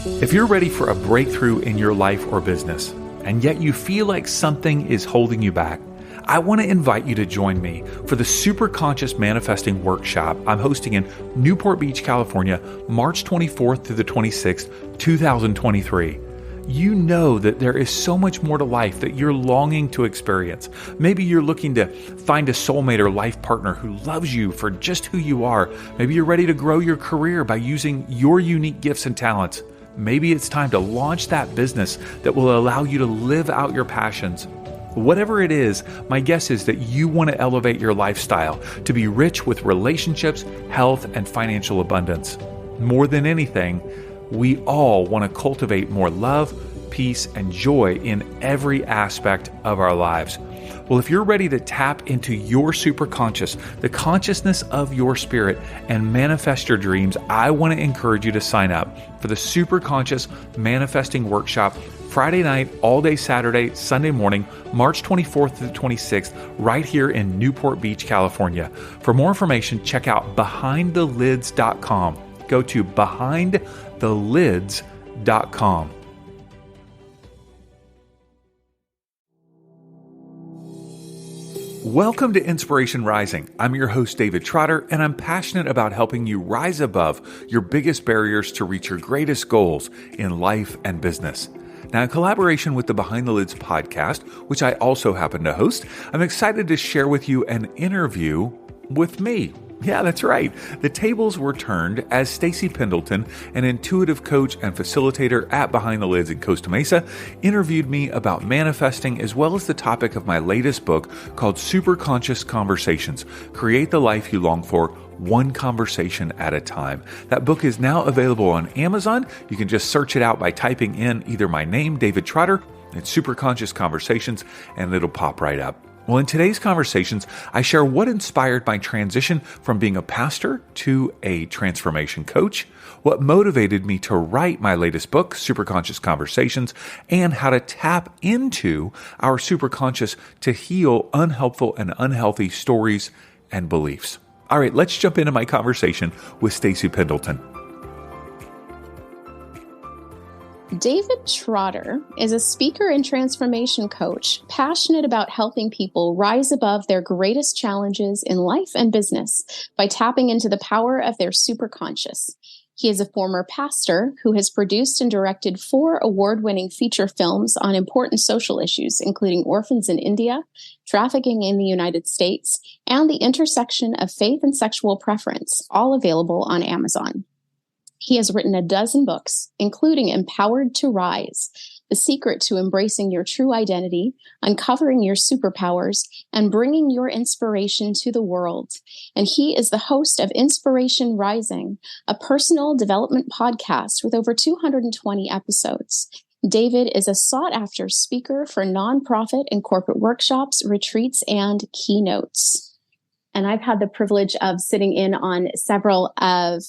If you're ready for a breakthrough in your life or business, and yet you feel like something is holding you back, I want to invite you to join me for the Superconscious Manifesting Workshop I'm hosting in Newport Beach, California, March 24th through the 26th, 2023. You know that there is so much more to life that you're longing to experience. Maybe you're looking to find a soulmate or life partner who loves you for just who you are. Maybe you're ready to grow your career by using your unique gifts and talents. Maybe it's time to launch that business that will allow you to live out your passions. Whatever it is, my guess is that you want to elevate your lifestyle to be rich with relationships, health, and financial abundance. More than anything, we all want to cultivate more love, peace, and joy in every aspect of our lives. Well, if you're ready to tap into your superconscious, the consciousness of your spirit, and manifest your dreams, I want to encourage you to sign up for the Superconscious Manifesting Workshop Friday night, all day Saturday, Sunday morning, March 24th to the 26th, right here in Newport Beach, California. For more information, check out behindthelids.com. Go to behindthelids.com. Welcome to Inspiration Rising. I'm your host, David Trotter, and I'm passionate about helping you rise above your biggest barriers to reach your greatest goals in life and business. Now, in collaboration with the Behind the Lids podcast, which I also happen to host, I'm excited to share with you an interview with me. Yeah, that's right. The tables were turned as Stacey Pendleton, an intuitive coach and facilitator at Behind the Lids in Costa Mesa, interviewed me about manifesting as well as the topic of my latest book called Superconscious Conversations, Create the Life You Long For, One Conversation at a Time. That book is now available on Amazon. You can just search it out by typing in either my name, David Trotter, and Superconscious Conversations, and it'll pop right up. Well, in today's conversations, I share what inspired my transition from being a pastor to a transformation coach, what motivated me to write my latest book, Superconscious Conversations, and how to tap into our superconscious to heal unhelpful and unhealthy stories and beliefs. All right, let's jump into my conversation with Stacey Pendleton. David Trotter is a speaker and transformation coach, passionate about helping people rise above their greatest challenges in life and business by tapping into the power of their superconscious. He is a former pastor who has produced and directed 4 award-winning feature films on important social issues, including orphans in India, trafficking in the United States, and the intersection of faith and sexual preference, all available on Amazon. He has written a dozen books, including Empowered to Rise, The Secret to Embracing Your True Identity, Uncovering Your Superpowers, and Bringing Your Inspiration to the World. And he is the host of Inspiration Rising, a personal development podcast with over 220 episodes. David is a sought-after speaker for nonprofit and corporate workshops, retreats, and keynotes. And I've had the privilege of sitting in on several of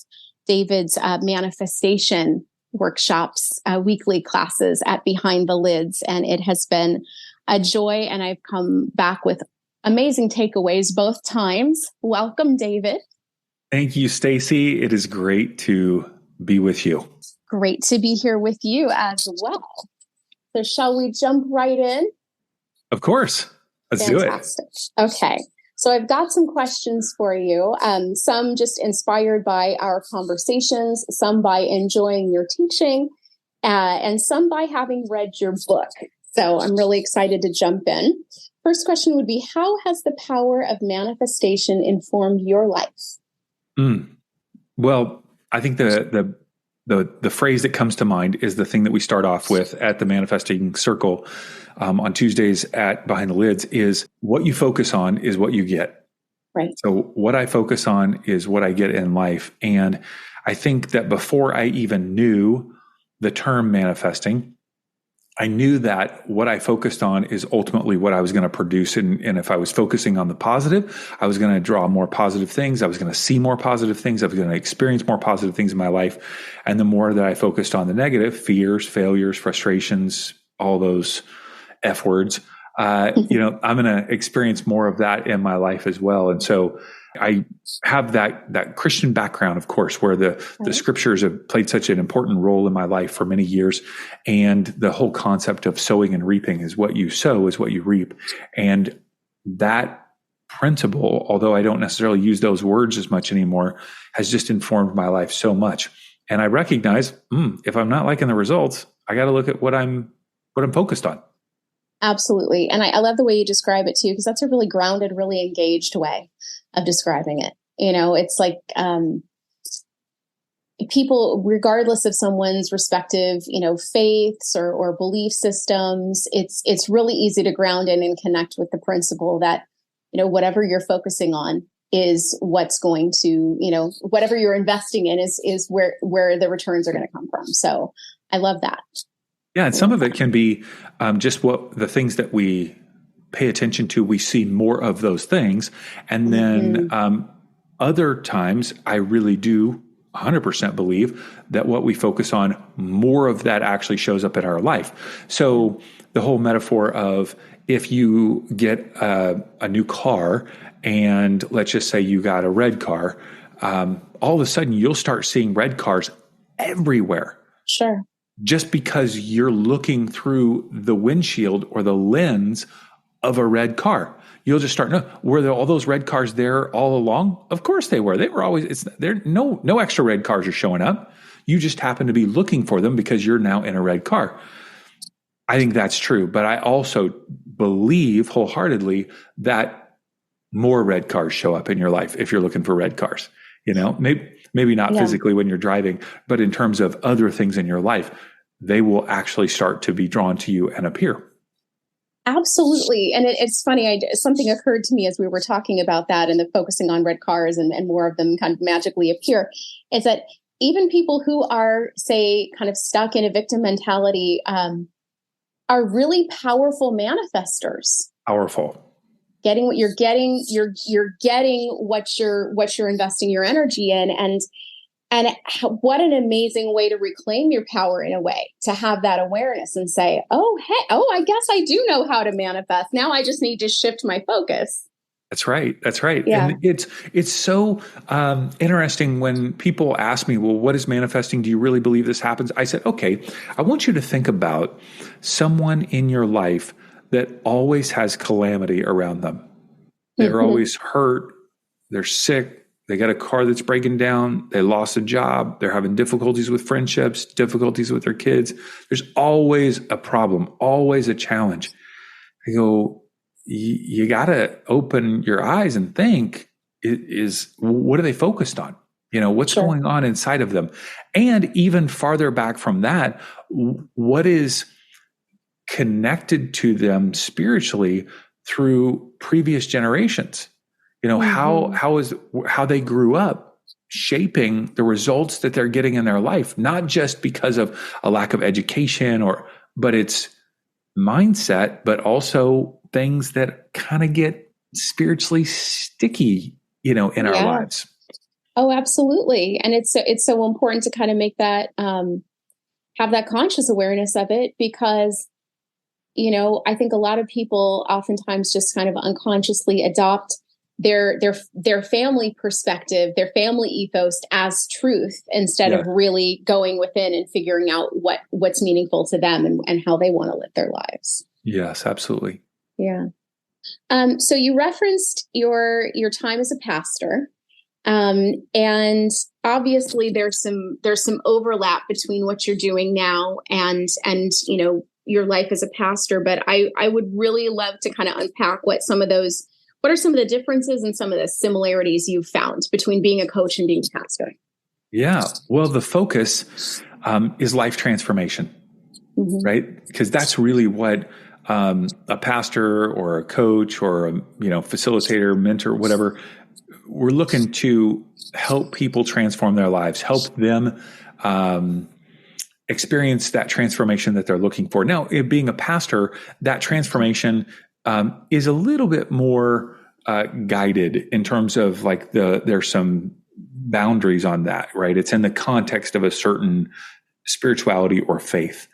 David's manifestation workshops, weekly classes at Behind the Lids, and it has been a joy, and I've come back with amazing takeaways both times. Welcome, David. Thank you, Stacey. It is great to be with you. Great to be here with you as well. So shall we jump right in? Of course. Let's Fantastic. do it. Okay. So I've got some questions for you, some just inspired by our conversations, some by enjoying your teaching, and some by having read your book. So I'm really excited to jump in. First question would be, how has the power of manifestation informed your life? Well, I think the phrase that comes to mind is the thing that we start off with at the Manifesting Circle on Tuesdays at Behind the Lids is what you focus on is what you get. Right. So what I focus on is what I get in life. And I think that before I even knew the term manifesting, I knew that what I focused on is ultimately what I was going to produce. And if I was focusing on the positive, I was going to draw more positive things. I was going to see more positive things. I was going to experience more positive things in my life. And the more that I focused on the negative, fears, failures, frustrations, all those F words, I'm going to experience more of that in my life as well. And so I have that Christian background, of course, where the scriptures have played such an important role in my life for many years. And the whole concept of sowing and reaping is what you sow is what you reap. And that principle, although I don't necessarily use those words as much anymore, has just informed my life so much. And I recognize, if I'm not liking the results, I got to look at what I'm focused on. Absolutely. And I love the way you describe it too, because that's a really grounded, really engaged way of describing it. It's like people, regardless of someone's respective, faiths or belief systems, it's really easy to ground in and connect with the principle that, whatever you're focusing on is what's going to, whatever you're investing in is where the returns are going to come from. So I love that. Yeah, and some of it can be just what the things that we pay attention to, we see more of those things. And then other times, I really do 100% believe that what we focus on, more of that actually shows up in our life. So the whole metaphor of if you get a new car, and let's just say you got a red car, all of a sudden you'll start seeing red cars everywhere. Sure. Just because you're looking through the windshield or the lens of a red car. You'll just start, were there all those red cars there all along? Of course they were. They were always, no extra red cars are showing up. You just happen to be looking for them because you're now in a red car. I think that's true. But I also believe wholeheartedly that more red cars show up in your life if you're looking for red cars. Maybe not physically when you're driving, but in terms of other things in your life, they will actually start to be drawn to you and appear. Absolutely. And it's funny, something occurred to me as we were talking about that and the focusing on red cars and more of them kind of magically appear, is that even people who are, say, kind of stuck in a victim mentality are really powerful manifestors. Powerful. Getting what you're getting, you're getting what you're investing your energy in, and what an amazing way to reclaim your power in a way, to have that awareness and say, I guess I do know how to manifest. Now I just need to shift my focus. That's right. Yeah. And it's so interesting when people ask me, well, what is manifesting? Do you really believe this happens? I said, okay, I want you to think about someone in your life that always has calamity around them. They're always hurt. They're sick. They got a car that's breaking down. They lost a job. They're having difficulties with friendships, difficulties with their kids. There's always a problem, always a challenge. I go, you got to open your eyes and think, what are they focused on? What's going on inside of them? And even farther back from that, what is connected to them spiritually through previous generations? How they grew up shaping the results that they're getting in their life, not just because of a lack of education but it's mindset, but also things that kind of get spiritually sticky, in our lives. Oh, absolutely. And it's so important to kind of make that, have that conscious awareness of it, because I think a lot of people oftentimes just kind of unconsciously adopt their family perspective, their family ethos as truth, instead of really going within and figuring out what's meaningful to them and how they want to live their lives. Yes, absolutely. Yeah. So you referenced your time as a pastor, and obviously there's some overlap between what you're doing now and your life as a pastor, but I would really love to kind of unpack what are some of the differences and some of the similarities you've found between being a coach and being a pastor? Yeah. Well, the focus is life transformation, right? Because that's really what a pastor or a coach or a facilitator, mentor, whatever, we're looking to help people transform their lives, help them experience that transformation that they're looking for. Now, being a pastor, that transformation is a little bit more guided in terms of there's some boundaries on that, right? It's in the context of a certain spirituality or faith.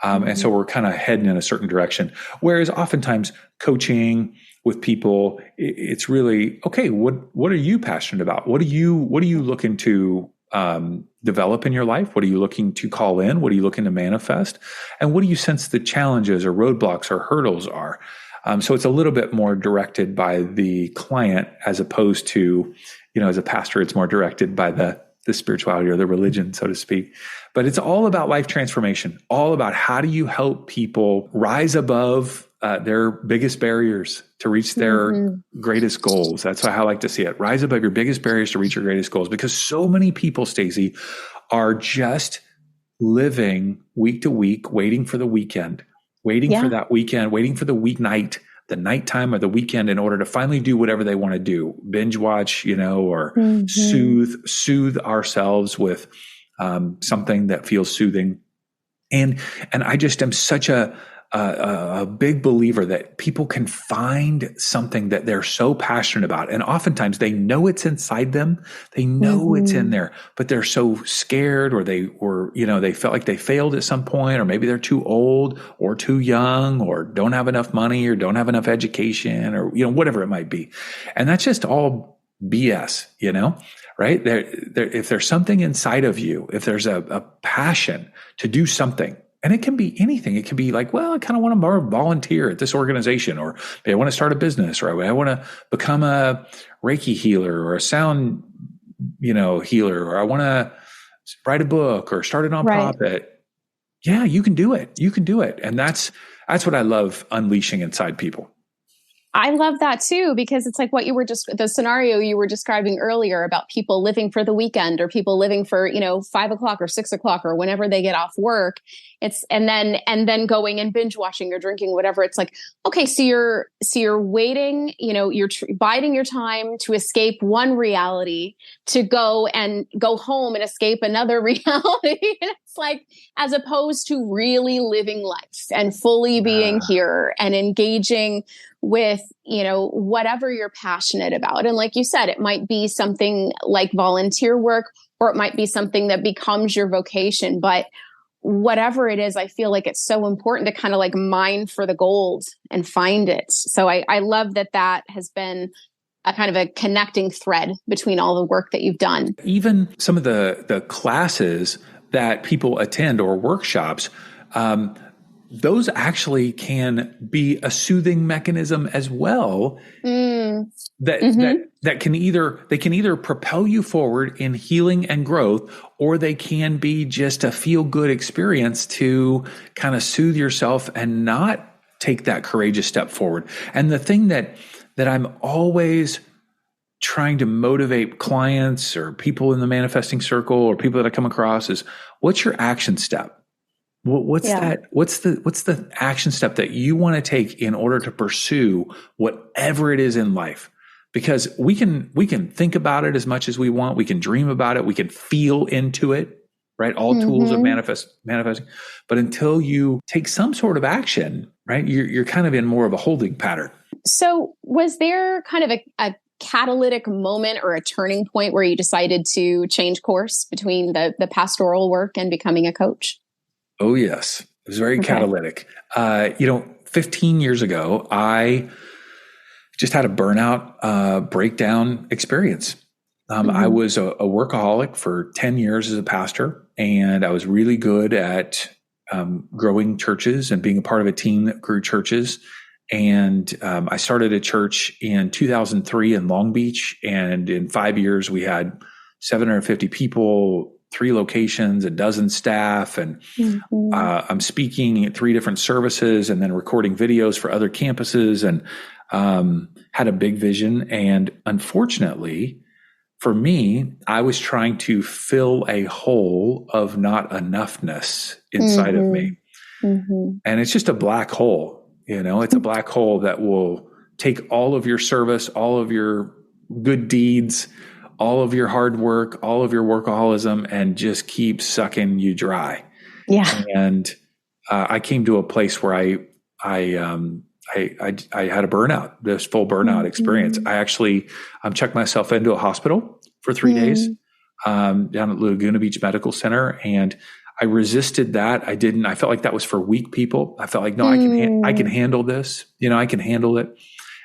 And so we're kind of heading in a certain direction. Whereas oftentimes coaching with people, it's really, okay, what are you passionate about? What are you looking to develop in your life? What are you looking to call in? What are you looking to manifest? And what do you sense the challenges or roadblocks or hurdles are? So it's a little bit more directed by the client as opposed to, as a pastor, it's more directed by the spirituality or the religion, so to speak. But it's all about life transformation, all about how do you help people rise above their biggest barriers to reach their greatest goals. That's how I like to see it. Rise above your biggest barriers to reach your greatest goals, because so many people, Stacey, are just living week to week, waiting for the weekend, waiting for that weekend, waiting for the weeknight, the nighttime or the weekend in order to finally do whatever they want to do, binge watch, or soothe ourselves with something that feels soothing. And I just am such a big believer that people can find something that they're so passionate about. And oftentimes they know it's inside them. They know it's in there, but they're so scared, or they felt like they failed at some point, or maybe they're too old or too young, or don't have enough money, or don't have enough education, or, whatever it might be. And that's just all BS, right? If there's something inside of you, if there's a passion to do something, and it can be anything. It can be like, well, I kind of want to volunteer at this organization, or maybe I want to start a business, or I want to become a Reiki healer or a sound, healer, or I want to write a book or start a nonprofit. Right. Yeah, you can do it. You can do it. And that's what I love unleashing inside people. I love that too, because it's like what the scenario you were describing earlier about people living for the weekend, or people living for, 5 o'clock or 6 o'clock or whenever they get off work. And then going and binge watching or drinking, whatever. It's like, okay, so you're waiting, you're biding your time to escape one reality, to go home and escape another reality. And it's like, as opposed to really living life and fully being here and engaging with, whatever you're passionate about. And like you said, it might be something like volunteer work, or it might be something that becomes your vocation. But whatever it is, I feel like it's so important to kind of like mine for the gold and find it. So I love that has been a kind of a connecting thread between all the work that you've done. Even some of the classes that people attend or workshops, those actually can be a soothing mechanism as well. That can either propel you forward in healing and growth, or they can be just a feel good experience to kind of soothe yourself and not take that courageous step forward. And the thing that I'm always trying to motivate clients or people in the manifesting circle or people that I come across is, what's your action step? What's the action step that you want to take in order to pursue whatever it is in life? Because we can think about it as much as we want. We can dream about it. We can feel into it, right? All tools of manifesting. But until you take some sort of action, right, you're kind of in more of a holding pattern. So was there kind of a catalytic moment or a turning point where you decided to change course between the pastoral work and becoming a coach? Oh, yes. It was very catalytic. 15 years ago, I just had a burnout breakdown experience. I was a workaholic for 10 years as a pastor, and I was really good at growing churches and being a part of a team that grew churches. And I started a church in 2003 in Long Beach, and in 5 years, we had 750 people, 3 locations, a dozen staff, and I'm speaking at 3 different services and then recording videos for other campuses, and had a big vision. And unfortunately for me, I was trying to fill a hole of not enoughness inside of me. And it's just a black hole, it's a black hole that will take all of your service, all of your good deeds, all of your hard work, all of your workaholism, and just keep sucking you dry. Yeah. And I came to a place where I had a burnout, this full burnout experience. I actually checked myself into a hospital for 3 days down at Laguna Beach Medical Center. And I resisted that. I felt like that was for weak people. I felt like, no, I can handle this. I can handle it.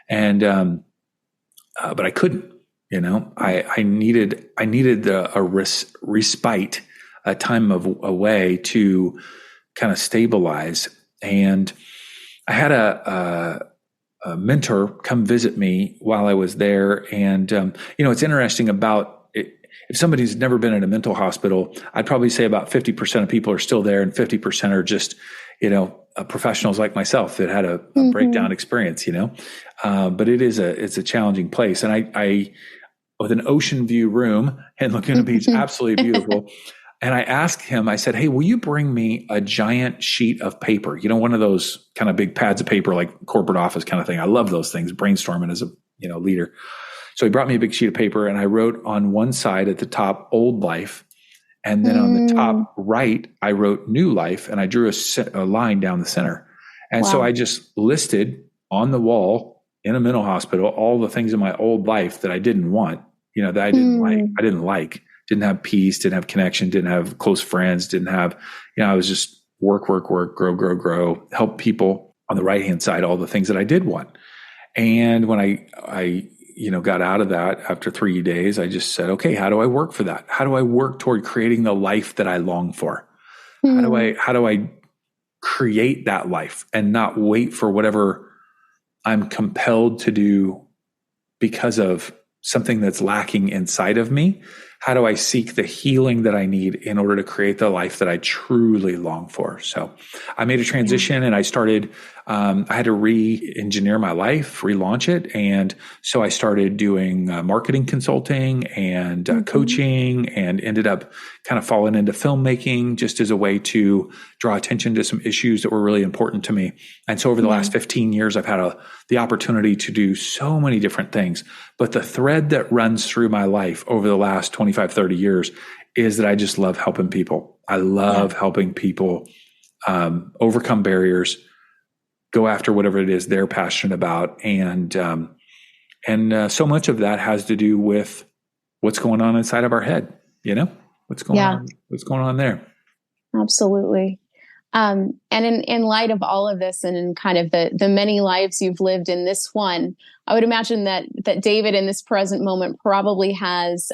And, but I couldn't, I needed a respite, a time of away to kind of stabilize. And I had a mentor come visit me while I was there. And, it's interesting about it. If somebody's never been in a mental hospital, I'd probably say about 50% of people are still there and 50% are just, professionals like myself that had a breakdown experience, but it's a challenging place. And I with an ocean view room and looking at the beach, absolutely beautiful. And I asked him, I said, hey, will you bring me a giant sheet of paper? One of those kind of big pads of paper, like corporate office kind of thing. I love those things, brainstorming as a, leader. So he brought me a big sheet of paper and I wrote on one side at the top, old life. And then on the top right, I wrote new life and I drew a line down the center. And so I just listed on the wall in a mental hospital, all the things in my old life that I didn't want, that I didn't like. Didn't have peace, didn't have connection, didn't have close friends, didn't have, I was just work, grow, help people on the right-hand side, all the things that I did want. And when I got out of that after 3 days, I just said, okay, how do I work for that? How do I work toward creating the life that I long for? How do I create that life and not wait for whatever I'm compelled to do because of something that's lacking inside of me? How do I seek the healing that I need in order to create the life that I truly long for? So I made a transition and I started, I had to re-engineer my life, relaunch it. And so I started doing marketing consulting and coaching, and ended up kind of falling into filmmaking just as a way to draw attention to some issues that were really important to me. And so over the last 15 years, I've had the opportunity to do so many different things. But the thread that runs through my life over the last 25, 30 years is that I just love helping people. I love helping people overcome barriers, go after whatever it is they're passionate about. And so much of that has to do with what's going on inside of our head, what's going on there. Absolutely. And in light of all of this and in kind of the many lives you've lived in this one, I would imagine that David in this present moment probably has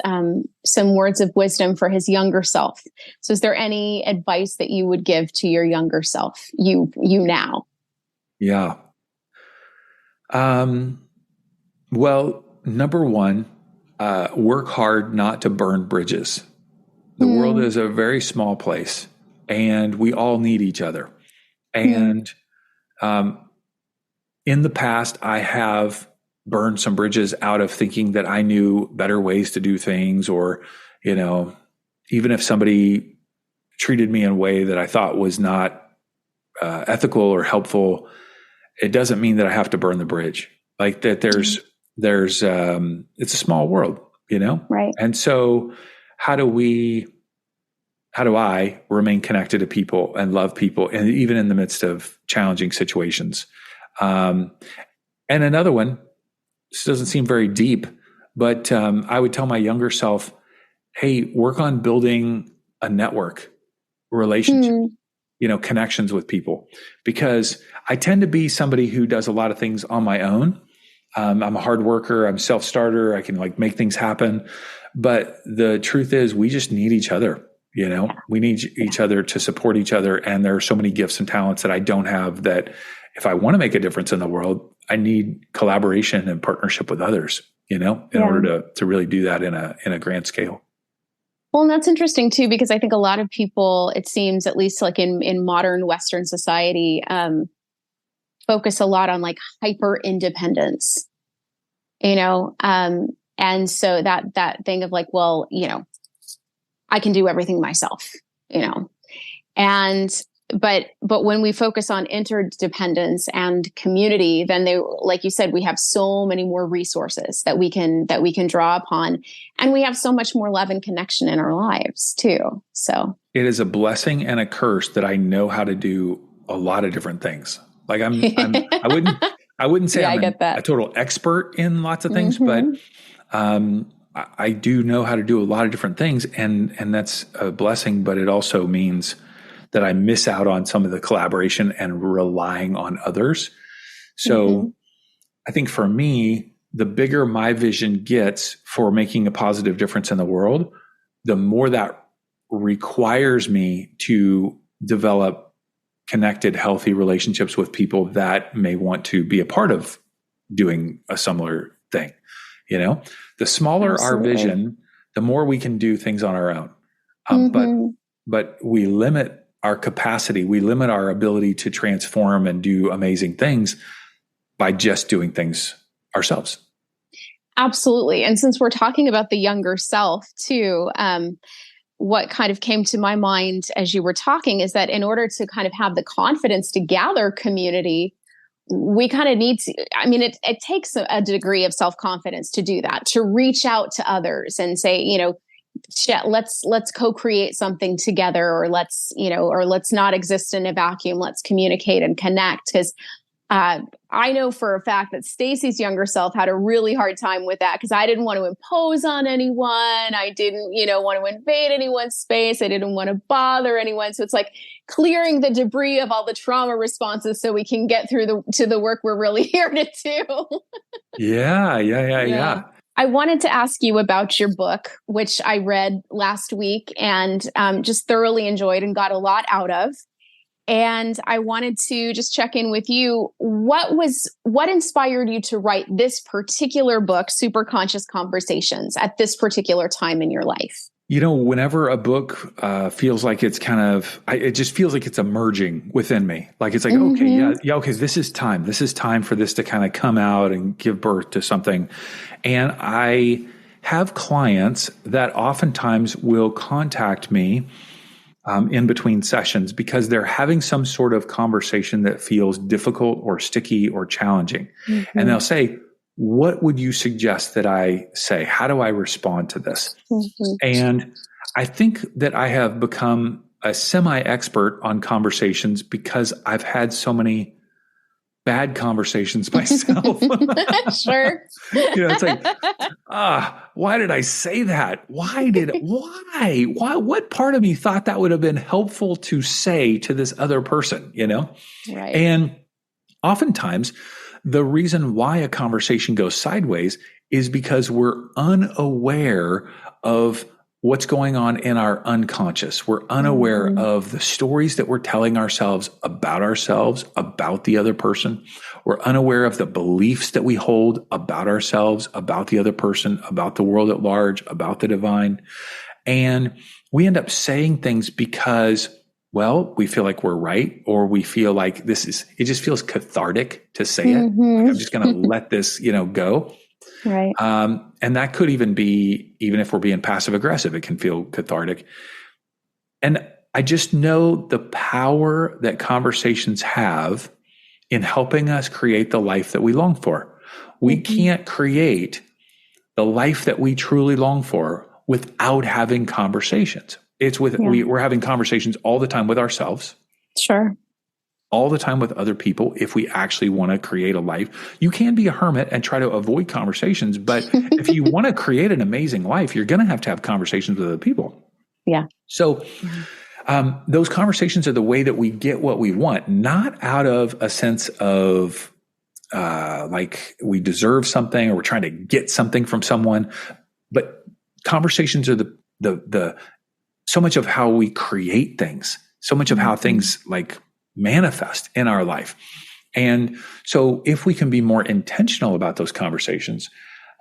some words of wisdom for his younger self. So is there any advice that you would give to your younger self, you now? Yeah. Well, number one, work hard not to burn bridges. The world is a very small place and we all need each other. And in the past, I have burned some bridges out of thinking that I knew better ways to do things, or, even if somebody treated me in a way that I thought was not ethical or helpful, it doesn't mean that I have to burn the bridge. Like that there's it's a small world, Right. And so how do I remain connected to people and love people, and even in the midst of challenging situations? And another one, this doesn't seem very deep, but I would tell my younger self, hey, work on building a network, relationship, connections with people, because I tend to be somebody who does a lot of things on my own. I'm a hard worker. I'm self-starter. I can make things happen. But the truth is we just need each other. We need each other to support each other. And there are so many gifts and talents that I don't have, that if I want to make a difference in the world, I need collaboration and partnership with others, in order to really do that in a grand scale. Well, and that's interesting too, because I think a lot of people, it seems, at least in modern Western society, focus a lot on hyper independence, and so that thing of I can do everything myself, and but when we focus on interdependence and community, then like you said, we have so many more resources that we can draw upon, and we have so much more love and connection in our lives too. So it is a blessing and a curse that I know how to do a lot of different things. I wouldn't say I'm a total expert in lots of things, but I do know how to do a lot of different things, and that's a blessing, but it also means that I miss out on some of the collaboration and relying on others. So I think for me, the bigger my vision gets for making a positive difference in the world, the more that requires me to develop connected, healthy relationships with people that may want to be a part of doing a similar thing. You know, the smaller Absolutely. our vision, the more we can do things on our own. But we limit our capacity, we limit our ability to transform and do amazing things by just doing things ourselves. Absolutely. And since we're talking about the younger self too, what kind of came to my mind as you were talking is that in order to kind of have the confidence to gather community, we kind of need to, I mean, it takes a degree of self-confidence to do that, to reach out to others and say, you know, let's co-create something together, or let's not exist in a vacuum. Let's communicate and connect. Because I know for a fact that Stacy's younger self had a really hard time with that, because I didn't want to impose on anyone. I didn't, want to invade anyone's space. I didn't want to bother anyone. So it's like clearing the debris of all the trauma responses so we can get through to the work we're really here to do. Yeah. I wanted to ask you about your book, which I read last week and just thoroughly enjoyed and got a lot out of. And I wanted to just check in with you. What inspired you to write this particular book, Superconscious Conversations, at this particular time in your life? Whenever a book feels like it's it just feels like it's emerging within me. Like it's like, okay, this is time. This is time for this to kind of come out and give birth to something. And I have clients that oftentimes will contact me in between sessions because they're having some sort of conversation that feels difficult or sticky or challenging. And they'll say, what would you suggest that I say? How do I respond to this? And I think that I have become a semi-expert on conversations because I've had so many bad conversations myself. Sure. It's like, why did I say that? Why? What part of me thought that would have been helpful to say to this other person, Right. And oftentimes the reason why a conversation goes sideways is because we're unaware of what's going on in our unconscious. We're unaware of the stories that we're telling ourselves, about the other person. We're unaware of the beliefs that we hold about ourselves, about the other person, about the world at large, about the divine. And we end up saying things because, we feel like we're right, or we feel like it just feels cathartic to say it. Like, I'm just going to let this, go. Right. And that could even if we're being passive aggressive, it can feel cathartic. And I just know the power that conversations have in helping us create the life that we long for. We can't create the life that we truly long for without having conversations. We're having conversations all the time with ourselves. Sure. All the time with other people. If we actually want to create a life, you can be a hermit and try to avoid conversations. But if you want to create an amazing life, you're going to have conversations with other people. Yeah. So those conversations are the way that we get what we want, not out of a sense of like we deserve something or we're trying to get something from someone. But conversations are the so much of how we create things, so much of how things like manifest in our life. And so if we can be more intentional about those conversations,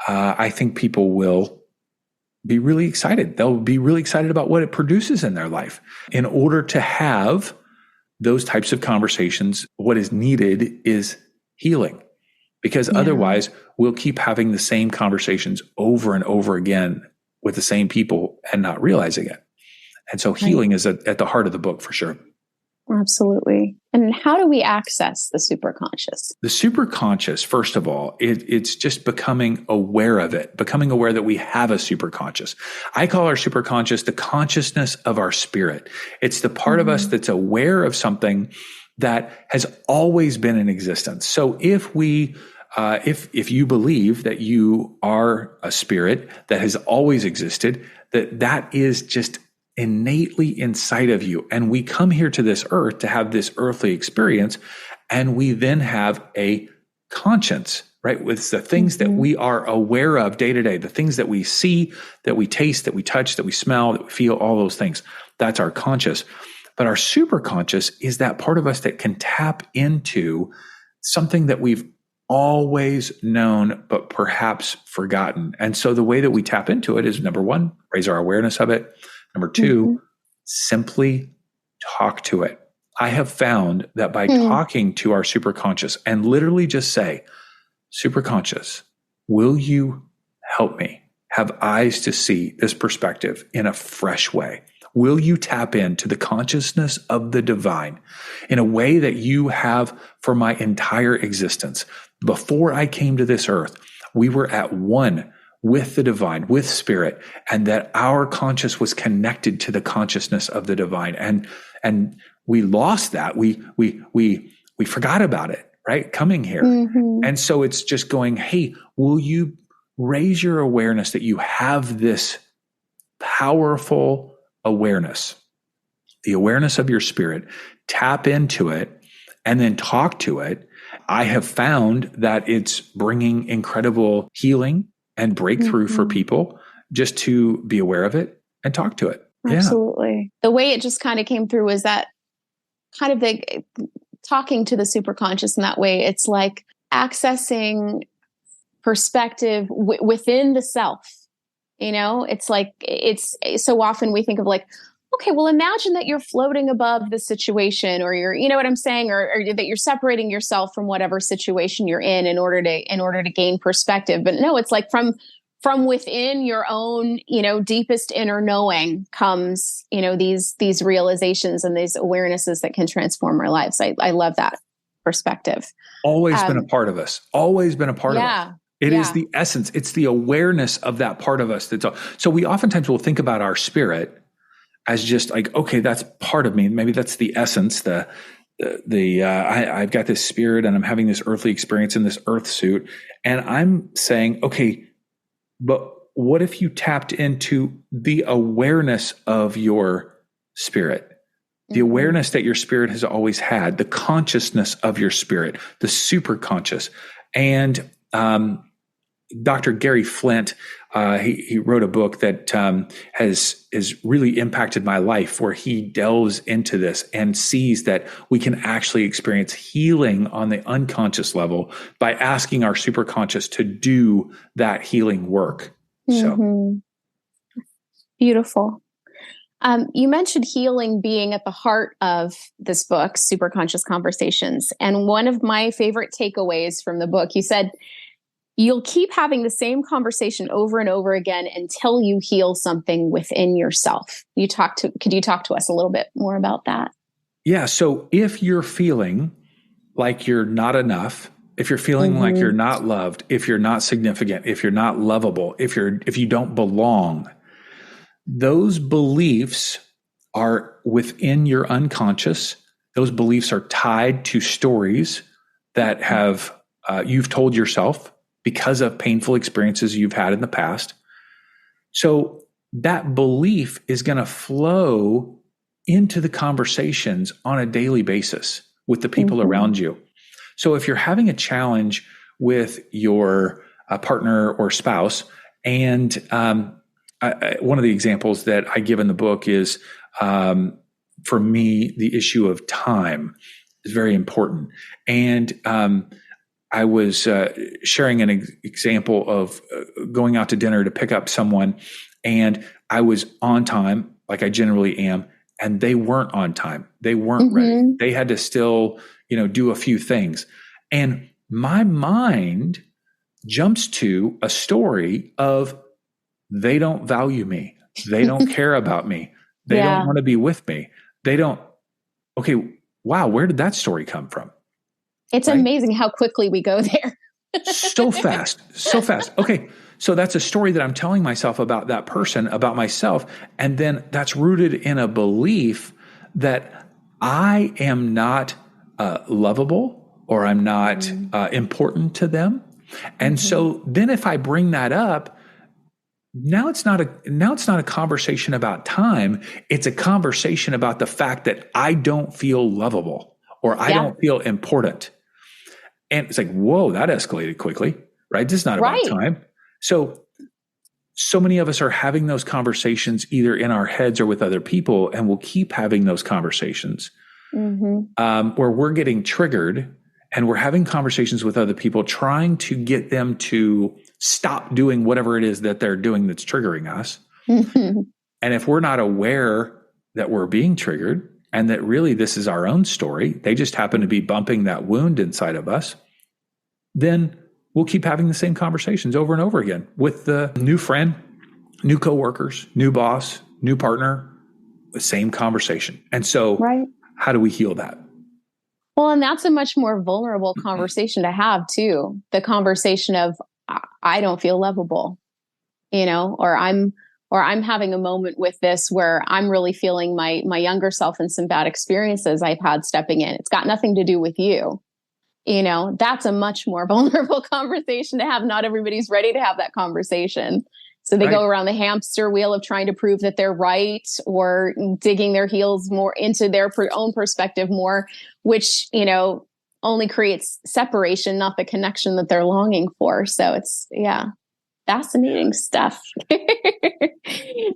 I think people will be really excited. They'll be really excited about what it produces in their life. In order to have those types of conversations, what is needed is healing, because otherwise we'll keep having the same conversations over and over again with the same people and not realizing it. And so healing is at the heart of the book for sure. Absolutely. And how do we access the superconscious? The superconscious, first of all, it's just becoming aware of it, becoming aware that we have a superconscious. I call our superconscious the consciousness of our spirit. It's the part of us that's aware of something that has always been in existence. So if you believe that you are a spirit that has always existed, that is just innately inside of you. And we come here to this earth to have this earthly experience. And we then have a conscience, right? With the things that we are aware of day to day, the things that we see, that we taste, that we touch, that we smell, that we feel, all those things. That's our conscious. But our superconscious is that part of us that can tap into something that we've always known, but perhaps forgotten. And so the way that we tap into it is, number one, raise our awareness of it. Number two, simply talk to it. I have found that by talking to our superconscious and literally just say, superconscious, will you help me have eyes to see this perspective in a fresh way? Will you tap into the consciousness of the divine in a way that you have for my entire existence? Before I came to this earth, we were at one with the divine, with spirit, and that our conscious was connected to the consciousness of the divine. And we lost that. We forgot about it, right? Coming here. And so it's just going, hey, will you raise your awareness that you have this powerful awareness, the awareness of your spirit, tap into it and then talk to it. I have found that it's bringing incredible healing and breakthrough for people just to be aware of it and talk to it. Absolutely. The way it just kind of came through was that kind of the talking to the superconscious in that way. It's like accessing perspective within the self. You know, it's like, it's so often we think of like, okay, well, imagine that you're floating above the situation, or you're, you know what I'm saying, or that you're separating yourself from whatever situation you're in order to gain perspective. But no, it's like from within your own, you know, deepest inner knowing comes, you know, these realizations and these awarenesses that can transform our lives. I love that perspective. Always been a part of us. Always been a part of us. It is the essence. It's the awareness of that part of us. So we oftentimes will think about our spirit as just like, okay, that's part of me. Maybe that's the essence. I've got this spirit and I'm having this earthly experience in this earth suit. And I'm saying, okay, but what if you tapped into the awareness of your spirit? The awareness that your spirit has always had, the consciousness of your spirit, the superconscious. And Dr. Gary Flint, he wrote a book that has really impacted my life, where he delves into this and sees that we can actually experience healing on the unconscious level by asking our superconscious to do that healing work. So beautiful. You mentioned healing being at the heart of this book, Superconscious Conversations. And one of my favorite takeaways from the book, you said, you'll keep having the same conversation over and over again until you heal something within yourself. Could you talk to us a little bit more about that? Yeah. So if you're feeling like you're not enough, if you're feeling like you're not loved, if you're not significant, if you're not lovable, if you don't belong, those beliefs are within your unconscious. Those beliefs are tied to stories that have you've told yourself because of painful experiences you've had in the past. So that belief is going to flow into the conversations on a daily basis with the people around you. So if you're having a challenge with your partner or spouse, and one of the examples that I give in the book is, for me, the issue of time is very important. And I was sharing an example of going out to dinner to pick up someone, and I was on time, like I generally am, and they weren't on time. They weren't ready. They had to still, do a few things. And my mind jumps to a story of, they don't value me. They don't care about me. They don't want to be with me. Okay, wow, where did that story come from? It's amazing how quickly we go there. So fast. Okay. So that's a story that I'm telling myself about that person, about myself. And then that's rooted in a belief that I am not lovable, or I'm not important to them. And so then if I bring that up, now it's not a conversation about time. It's a conversation about the fact that I don't feel lovable or I don't feel important. And it's like, whoa, that escalated quickly, right? This is not about time. So many of us are having those conversations either in our heads or with other people, and we'll keep having those conversations where we're getting triggered and we're having conversations with other people, trying to get them to stop doing whatever it is that they're doing that's triggering us. And if we're not aware that we're being triggered and that really this is our own story, they just happen to be bumping that wound inside of us, then we'll keep having the same conversations over and over again with the new friend, new coworkers, new boss, new partner, the same conversation. And so how do we heal that? Well, and that's a much more vulnerable conversation to have too. The conversation of, I don't feel lovable, or I'm having a moment with this where I'm really feeling my younger self and some bad experiences I've had stepping in. It's got nothing to do with you. That's a much more vulnerable conversation to have. Not everybody's ready to have that conversation. So they go around the hamster wheel of trying to prove that they're right or digging their heels more into their own perspective more, which, only creates separation, not the connection that they're longing for. So it's, fascinating stuff.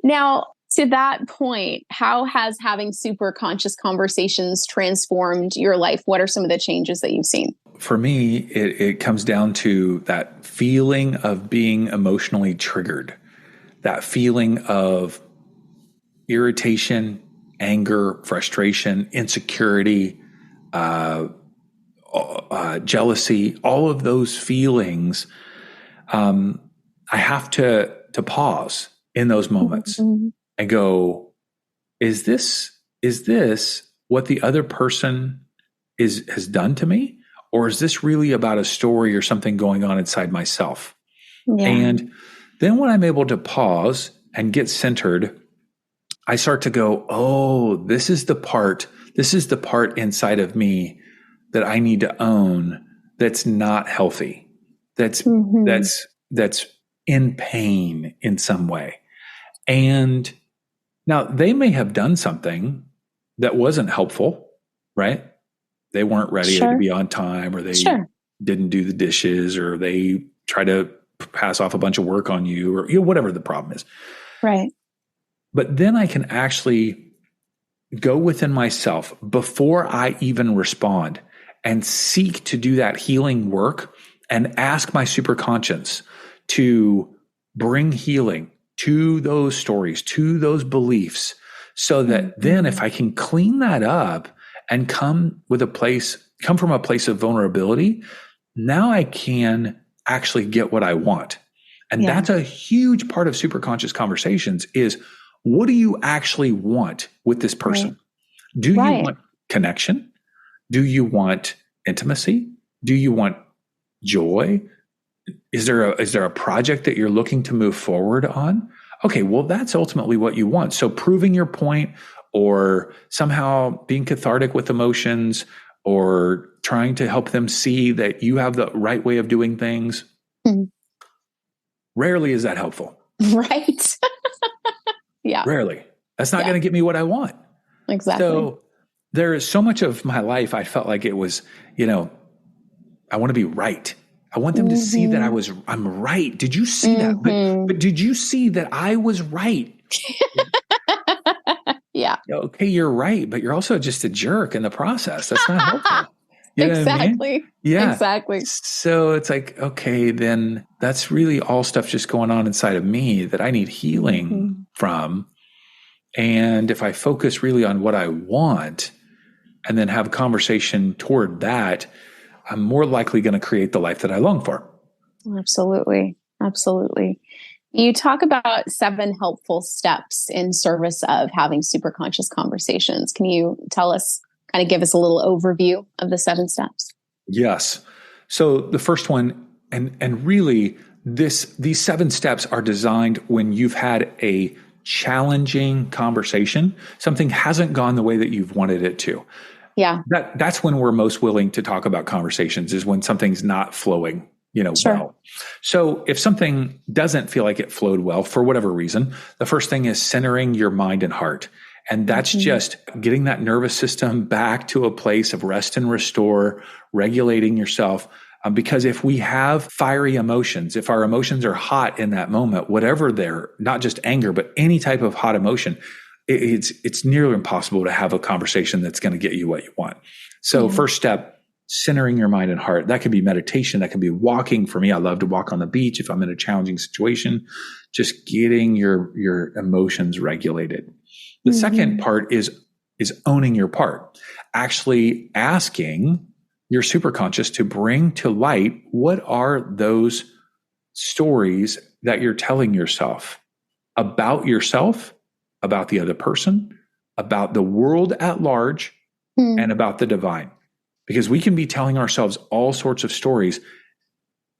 Now, to that point, how has having super conscious conversations transformed your life? What are some of the changes that you've seen? For me, it comes down to that feeling of being emotionally triggered, that feeling of irritation, anger, frustration, insecurity, jealousy, all of those feelings. I have to pause in those moments and go, is this what the other person has done to me? Or is this really about a story or something going on inside myself? Yeah. And then when I'm able to pause and get centered, I start to go, oh, this is the part inside of me that I need to own that's not healthy. That's in pain in some way. And now they may have done something that wasn't helpful, right? They weren't ready to be on time, or they didn't do the dishes, or they try to pass off a bunch of work on you, or whatever the problem is. Right. But then I can actually go within myself before I even respond and seek to do that healing work and ask my superconscious to bring healing to those stories, to those beliefs, so that then if I can clean that up and come from a place of vulnerability, now I can actually get what I want. And that's a huge part of Superconscious Conversations is, what do you actually want with this person? Right. Do you want connection? Do you want intimacy? Do you want joy? Is there a project that you're looking to move forward on? Okay, well, that's ultimately what you want. So proving your point, or somehow being cathartic with emotions, or trying to help them see that you have the right way of doing things. Rarely is that helpful. Right. Yeah. Rarely. That's not going to get me what I want. Exactly. So there is so much of my life I felt like it was, I want to be right. I want them to see that I'm right. Did you see that? But did you see that I was right? Yeah. Okay, you're right, but you're also just a jerk in the process. That's not helpful. Exactly. I mean? Yeah. Exactly. So it's like, okay, then that's really all stuff just going on inside of me that I need healing from. And if I focus really on what I want and then have a conversation toward that, I'm more likely going to create the life that I long for. Absolutely. Absolutely. You talk about 7 helpful steps in service of having superconscious conversations. Can you tell us, kind of give us a little overview of the 7 steps? Yes. So the first one, and really these 7 steps are designed when you've had a challenging conversation, something hasn't gone the way that you've wanted it to. Yeah. That's when we're most willing to talk about conversations, is when something's not flowing Sure. well. So if something doesn't feel like it flowed well for whatever reason, the first thing is centering your mind and heart. And that's just getting that nervous system back to a place of rest and restore, regulating yourself. Because if we have fiery emotions, if our emotions are hot in that moment, whatever they're, not just anger, but any type of hot emotion, it's nearly impossible to have a conversation that's going to get you what you want. So first step, centering your mind and heart. That could be meditation. That could be walking. For me, I love to walk on the beach if I'm in a challenging situation, just getting your emotions regulated. The second part is owning your part, actually asking your superconscious to bring to light what are those stories that you're telling yourself, about the other person, about the world at large, and about the divine. Because we can be telling ourselves all sorts of stories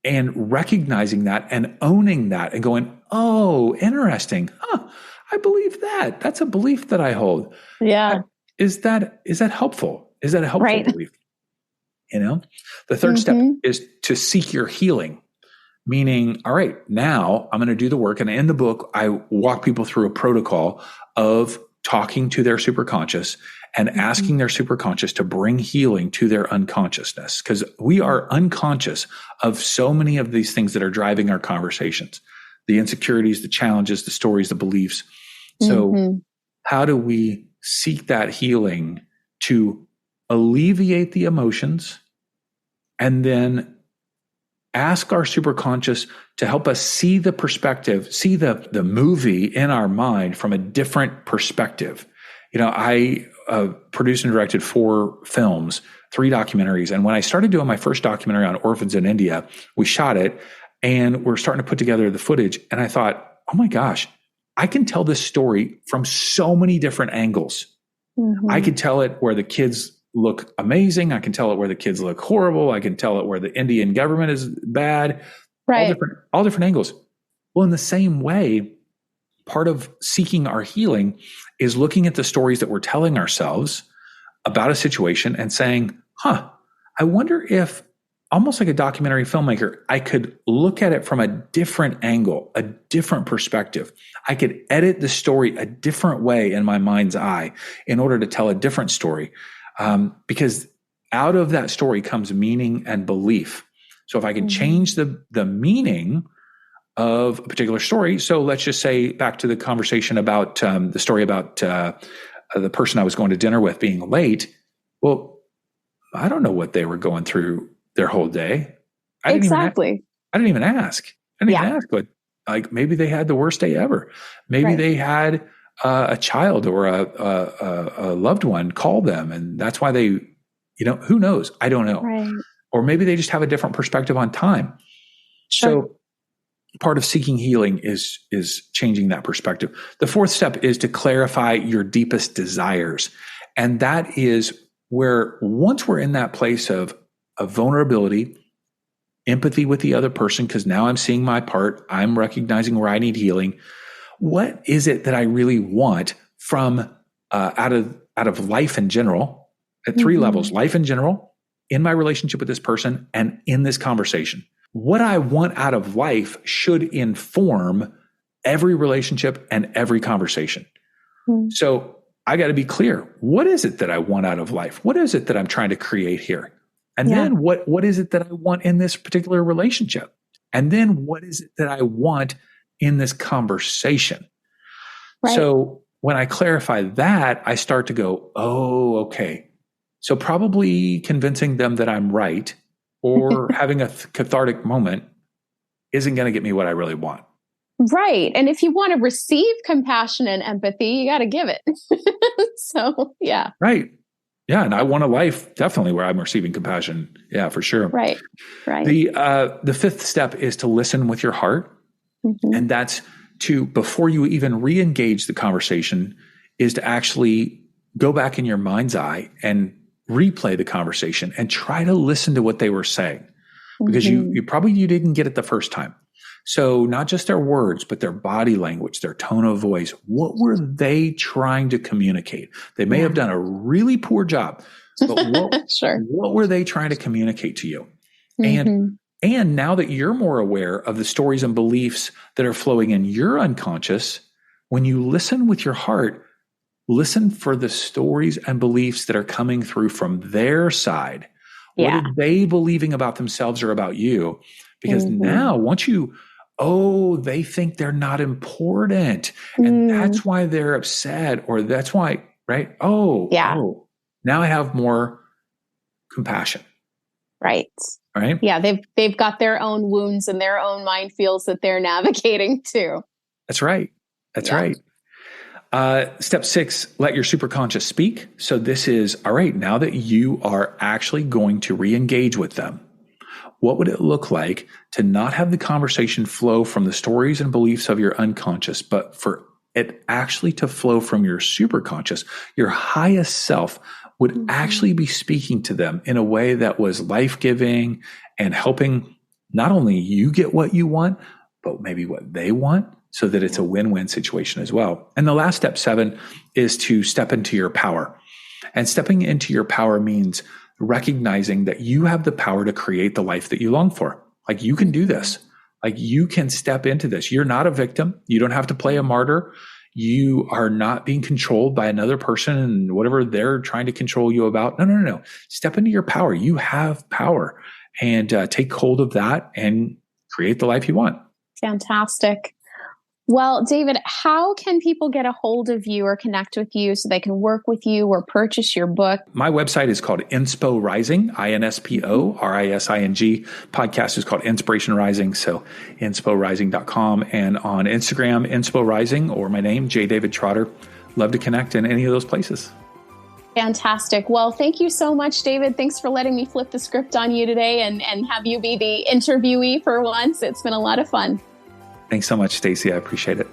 and recognizing that and owning that and going, oh, interesting. I believe that. That's a belief that I hold. Yeah. Is that helpful? Is that a helpful belief? The third step is to seek your healing, meaning, all right, now I'm going to do the work. And in the book, I walk people through a protocol of talking to their superconscious and asking their superconscious to bring healing to their unconsciousness, because we are unconscious of so many of these things that are driving our conversations, the insecurities, the challenges, the stories, the beliefs. So how do we seek that healing to alleviate the emotions and then ask our superconscious to help us see the perspective, see the movie in our mind from a different perspective? I produced and directed 4 films, 3 documentaries. And when I started doing my first documentary on orphans in India, we shot it and we're starting to put together the footage. And I thought, oh my gosh, I can tell this story from so many different angles. I could tell it where the kids look amazing. I can tell it where the kids look horrible. I can tell it where the Indian government is bad. Right. All different angles. Well, in the same way, part of seeking our healing is looking at the stories that we're telling ourselves about a situation and saying, I wonder if, almost like a documentary filmmaker, I could look at it from a different angle, a different perspective. I could edit the story a different way in my mind's eye in order to tell a different story. Because out of that story comes meaning and belief. So if I can change the meaning of a particular story. So let's just say, back to the conversation about the story about the person I was going to dinner with being late. Well, I don't know what they were going through their whole day. I didn't even ask. But like, maybe they had the worst day ever. Maybe they had a child or a loved one call them, and that's why they, who knows? I don't know. Right. Or maybe they just have a different perspective on time. Sure. So part of seeking healing is changing that perspective. The fourth step is to clarify your deepest desires. And that is where, once we're in that place of vulnerability, empathy with the other person, because now I'm seeing my part, I'm recognizing where I need healing. What is it that I really want from out of life in general, at 3 levels: life in general, in my relationship with this person, and in this conversation? What I want out of life should inform every relationship and every conversation. So I got to be clear. What is it that I want out of life? What is it that I'm trying to create here? And then what is it that I want in this particular relationship? And then what is it that I want in this conversation? Right. So when I clarify that, I start to go, oh, okay. So probably convincing them that I'm right or having a cathartic moment isn't going to get me what I really want. Right. And if you want to receive compassion and empathy, you got to give it. So, yeah. Right. Yeah. And I want a life definitely where I'm receiving compassion. Yeah, for sure. Right. Right. The fifth step is to listen with your heart. And that's to, before you even re-engage the conversation, is to actually go back in your mind's eye and replay the conversation and try to listen to what they were saying, because you probably didn't get it the first time. So not just their words, but their body language, their tone of voice. What were they trying to communicate? They may have done a really poor job, but what were they trying to communicate to you? And And now that you're more aware of the stories and beliefs that are flowing in your unconscious, when you listen with your heart, listen for the stories and beliefs that are coming through from their side. What are they believing about themselves or about you? Because now once they think they're not important. And that's why they're upset, or that's why, right? Now I have more compassion. Right. Right. Yeah. They've got their own wounds and their own minefields that they're navigating too. That's right. That's right. Step 6, let your superconscious speak. So this is, all right, now that you are actually going to re-engage with them, what would it look like to not have the conversation flow from the stories and beliefs of your unconscious, but for it actually to flow from your superconscious? Your highest self would actually be speaking to them in a way that was life-giving and helping not only you get what you want, but maybe what they want, so that it's a win-win situation as well. And the last step, 7, is to step into your power. And stepping into your power means recognizing that you have the power to create the life that you long for. Like, you can do this. Like, you can step into this. You're not a victim. You don't have to play a martyr. You are not being controlled by another person and whatever they're trying to control you about. No. Step into your power. You have power, and take hold of that and create the life you want. Fantastic. Well, David, how can people get a hold of you or connect with you so they can work with you or purchase your book? My website is called Inspo Rising, INSPO RISING. Podcast is called Inspiration Rising, so insporising.com. And on Instagram, Inspo Rising, or my name, J. David Trotter. Love to connect in any of those places. Fantastic. Well, thank you so much, David. Thanks for letting me flip the script on you today and have you be the interviewee for once. It's been a lot of fun. Thanks so much, Stacey. I appreciate it.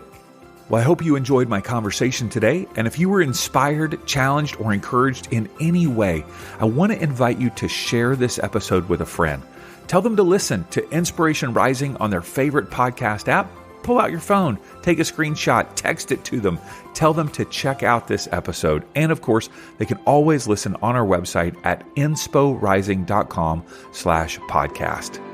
Well, I hope you enjoyed my conversation today. And if you were inspired, challenged, or encouraged in any way, I want to invite you to share this episode with a friend. Tell them to listen to Inspiration Rising on their favorite podcast app. Pull out your phone, take a screenshot, text it to them. Tell them to check out this episode. And of course, they can always listen on our website at insporising.com/podcast.